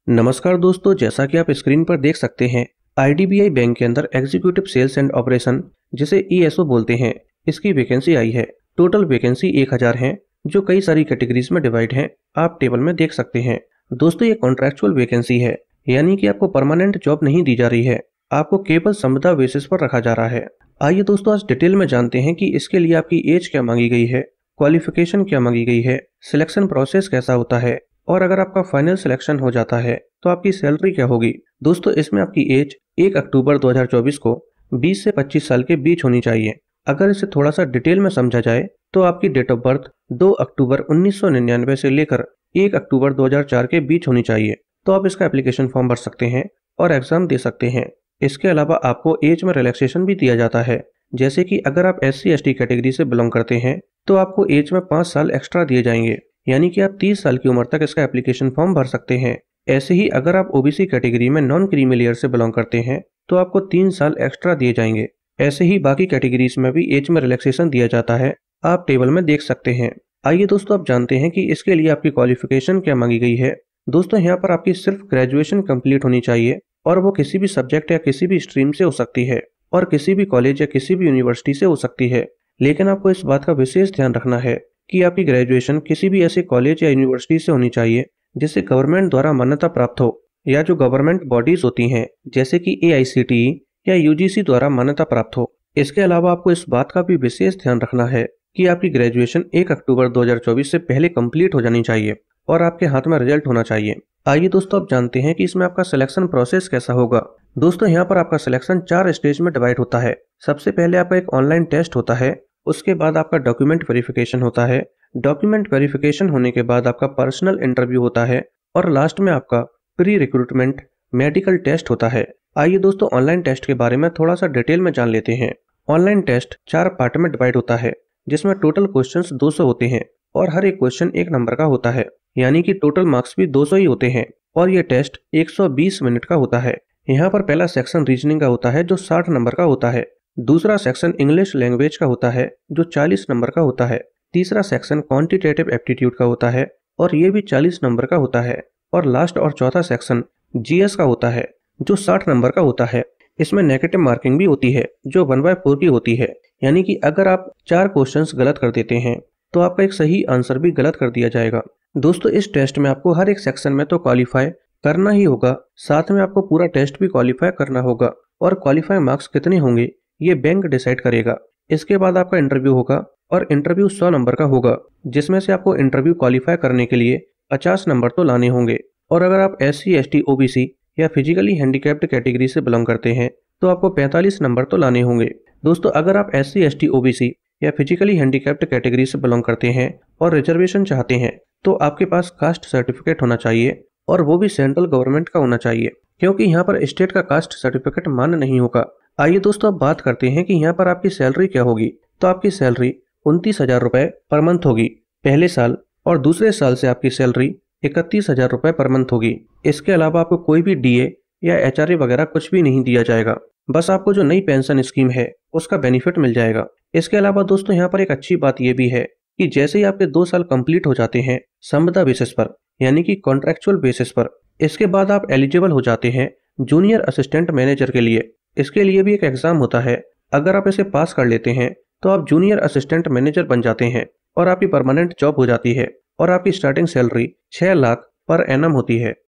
नमस्कार दोस्तों, जैसा कि आप स्क्रीन पर देख सकते हैं, आईडीबीआई बैंक के अंदर एग्जीक्यूटिव सेल्स एंड ऑपरेशन जिसे ईएसओ बोलते हैं, इसकी वैकेंसी आई है। टोटल वैकेंसी 1000 है, जो कई सारी कैटेगरीज में डिवाइड है। आप टेबल में देख सकते हैं। दोस्तों, ये कॉन्ट्रैक्चुअल वैकेंसी है, यानी कि आपको परमानेंट जॉब नहीं दी जा रही है, आपको केवल संविदा बेसिस पर रखा जा रहा है। आइए दोस्तों, आज डिटेल में जानते हैं कि इसके लिए आपकी एज क्या मांगी गई है, क्वालिफिकेशन क्या मांगी गई है, सिलेक्शन प्रोसेस कैसा होता है, और अगर आपका फाइनल सिलेक्शन हो जाता है तो आपकी सैलरी क्या होगी। दोस्तों, इसमें आपकी एज 1 अक्टूबर 2024 को 20 से 25 साल के बीच होनी चाहिए। अगर इसे थोड़ा सा डिटेल में समझा जाए तो आपकी डेट ऑफ बर्थ 2 अक्टूबर 1999 से लेकर 1 अक्टूबर 2004 के बीच होनी चाहिए। तो आप इसका एप्लीकेशन फॉर्म भर सकते हैं और एग्जाम दे सकते हैं। इसके अलावा आपको एज में रिलैक्सेशन भी दिया जाता है, जैसे कि अगर आप SC/ST कैटेगरी से बिलोंग करते हैं तो आपको एज में 5 साल एक्स्ट्रा दिए जाएंगे, यानी कि आप 30 साल की उम्र तक इसका एप्लीकेशन फॉर्म भर सकते हैं। ऐसे ही अगर आप ओबीसी कैटेगरी में नॉन क्रीमी लेयर से बिलोंग करते हैं तो आपको 3 साल एक्स्ट्रा दिए जाएंगे। ऐसे ही बाकी कैटेगरीज में भी एज में रिलैक्सेशन दिया जाता है, आप टेबल में देख सकते हैं। आइए दोस्तों, आप जानते हैं कि इसके लिए आपकी क्वालिफिकेशन क्या मांगी गई है। दोस्तों, यहाँ पर आपकी सिर्फ ग्रेजुएशन कंप्लीट होनी चाहिए, और वो किसी भी सब्जेक्ट या किसी भी स्ट्रीम से हो सकती है, और किसी भी कॉलेज या किसी भी यूनिवर्सिटी से हो सकती है। लेकिन आपको इस बात का विशेष ध्यान रखना है कि आपकी ग्रेजुएशन किसी भी ऐसे कॉलेज या यूनिवर्सिटी से होनी चाहिए जिसे गवर्नमेंट द्वारा मान्यता प्राप्त हो, या जो गवर्नमेंट बॉडीज होती हैं जैसे कि AICTE या UGC द्वारा मान्यता प्राप्त हो। इसके अलावा आपको इस बात का भी विशेष ध्यान रखना है कि आपकी ग्रेजुएशन 1 अक्टूबर 2024 से पहले कंप्लीट हो जानी चाहिए और आपके हाथ में रिजल्ट होना चाहिए। आइए दोस्तों, आप जानते हैं कि इसमें आपका सिलेक्शन प्रोसेस कैसा होगा। दोस्तों, यहाँ पर आपका सिलेक्शन 4 स्टेज में डिवाइड होता है। सबसे पहले आपका एक ऑनलाइन टेस्ट होता है, उसके बाद आपका डॉक्यूमेंट वेरिफिकेशन होता है, डॉक्यूमेंट वेरिफिकेशन होने के बाद आपका पर्सनल इंटरव्यू होता है, और लास्ट में आपका प्री रिक्रूटमेंट मेडिकल टेस्ट होता है। आइए दोस्तों, ऑनलाइन टेस्ट के बारे में थोड़ा सा डिटेल में जान लेते हैं। ऑनलाइन टेस्ट 4 पार्ट में डिवाइड होता है, जिसमें टोटल क्वेश्चंस 200 होते हैं, और हर एक क्वेश्चन 1 नंबर का होता है, यानी कि टोटल मार्क्स भी 200 ही होते हैं, और ये टेस्ट 120 मिनट का होता है। यहाँ पर पहला सेक्शन रीजनिंग का होता है, जो 60 नंबर का होता है। दूसरा सेक्शन इंग्लिश लैंग्वेज का होता है, जो 40 नंबर का होता है। तीसरा सेक्शन क्वांटिटेटिव एप्टीट्यूड का होता है, और ये भी 40 नंबर का होता है। और लास्ट और चौथा सेक्शन GS का होता है, जो 60 नंबर का होता है। इसमें नेगेटिव मार्किंग भी होती है, जो 1/4 की होती है, यानी कि अगर आप 4 क्वेश्चंस गलत कर देते हैं तो आपका एक सही आंसर भी गलत कर दिया जाएगा। दोस्तों, इस टेस्ट में आपको हर एक सेक्शन में तो क्वालिफाई करना ही होगा, साथ में आपको पूरा टेस्ट भी क्वालिफाई करना होगा, और क्वालिफाई मार्क्स कितने होंगे ये बैंक डिसाइड करेगा। इसके बाद आपका इंटरव्यू होगा, और इंटरव्यू 100 नंबर का होगा, जिसमें से आपको इंटरव्यू क्वालिफाई करने के लिए 50 नंबर तो लाने होंगे। और अगर आप SC/ST OBC या फिजिकली हैंडीकैप्ड कैटेगरी से बिलोंग करते हैं तो आपको 45 नंबर तो लाने होंगे। दोस्तों, अगर आप SC/ST OBC या फिजिकली हैंडीकैप्ड कैटेगरी से बिलोंग करते हैं और रिजर्वेशन चाहते हैं तो आपके पास कास्ट सर्टिफिकेट होना चाहिए, और वो भी सेंट्रल गवर्नमेंट का होना चाहिए, क्योंकि यहाँ पर स्टेट का कास्ट सर्टिफिकेट मान्य नहीं होगा। आइए दोस्तों, अब बात करते हैं कि यहाँ पर आपकी सैलरी क्या होगी। तो आपकी सैलरी 29,000 रुपए पर मंथ होगी पहले साल, और दूसरे साल से आपकी सैलरी 31,000 रुपए पर मंथ होगी। इसके अलावा आपको कोई भी DA या HRA वगैरह कुछ भी नहीं दिया जाएगा, बस आपको जो नई पेंशन स्कीम है उसका बेनिफिट मिल जाएगा। इसके अलावा दोस्तों, यहाँ पर एक अच्छी बात यह भी है कि जैसे ही आपके 2 साल कंप्लीट हो जाते हैं संविदा बेसिस पर, यानी कि कॉन्ट्रैक्चुअल बेसिस पर, इसके बाद आप एलिजिबल हो जाते हैं जूनियर असिस्टेंट मैनेजर के लिए। इसके लिए भी एक एग्जाम होता है, अगर आप इसे पास कर लेते हैं तो आप जूनियर असिस्टेंट मैनेजर बन जाते हैं, और आपकी परमानेंट जॉब हो जाती है, और आपकी starting salary 6 lakh per annum होती है।